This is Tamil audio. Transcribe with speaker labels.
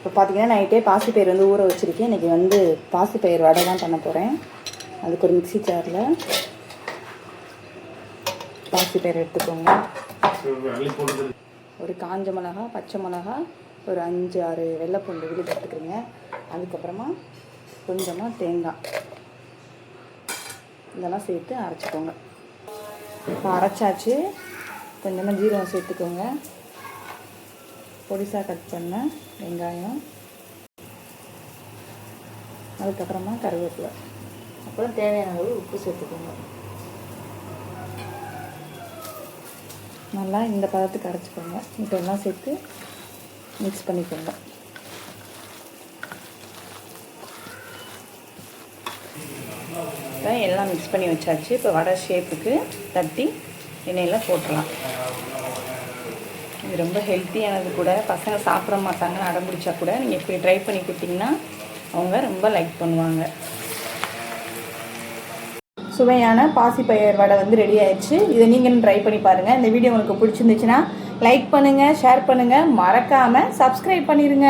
Speaker 1: இப்போ பார்த்தீங்கன்னா நைட்டே பாசிப்பயிர் வந்து ஊற வச்சுருக்கேன். இன்றைக்கி வந்து பாசிப்பயிர் வடை தான் பண்ண போகிறேன். அதுக்கு ஒரு மிக்ஸி ஜாரில் பாசிப்பயிர் எடுத்துக்கோங்க. ஒரு காஞ்ச மிளகா, பச்சை மிளகா, ஒரு 5-6 வெள்ளைப்பூண்டு விழுது எடுத்துக்கிறேங்க. அதுக்கப்புறமா கொஞ்சமாக தேங்காய் இதெல்லாம் சேர்த்து அரைச்சிக்கோங்க. இப்போ அரைச்சாச்சு. கொஞ்சமாக ஜீரகம் சேர்த்துக்கோங்க. பொடிசாக கட் பண்ண வெங்காயம், அதுக்கப்புறமா கருவேப்பிலை, அப்புறம் தேவையான அளவு உப்பு சேர்த்துக்கோங்க. நல்லா இந்த பதத்துக்கு அரைச்சிக்கோங்க. இப்போ எல்லாம் சேர்த்து மிக்ஸ் பண்ணிக்கோங்க. எல்லாம் மிக்ஸ் பண்ணி வச்சாச்சு. இப்போ வடை ஷேப்புக்கு தட்டி எண்ணெயில் போட்டுடலாம். இது ரொம்ப ஹெல்த்தியானது கூட. பசங்க சாப்பிட மாட்டாங்கன்னு அடம் பிடிச்சா கூட நீங்கள் இப்படி ட்ரை பண்ணி கொடுத்தீங்கன்னா அவங்க ரொம்ப லைக் பண்ணுவாங்க. சுவையான பாசிப்பயிர் வடை வந்து ரெடி ஆயிடுச்சு. இதை நீங்களும் ட்ரை பண்ணி பாருங்கள். இந்த வீடியோ உங்களுக்கு பிடிச்சிருந்துச்சுன்னா லைக் பண்ணுங்கள், ஷேர் பண்ணுங்கள், மறக்காமல் சப்ஸ்கிரைப் பண்ணிடுங்க.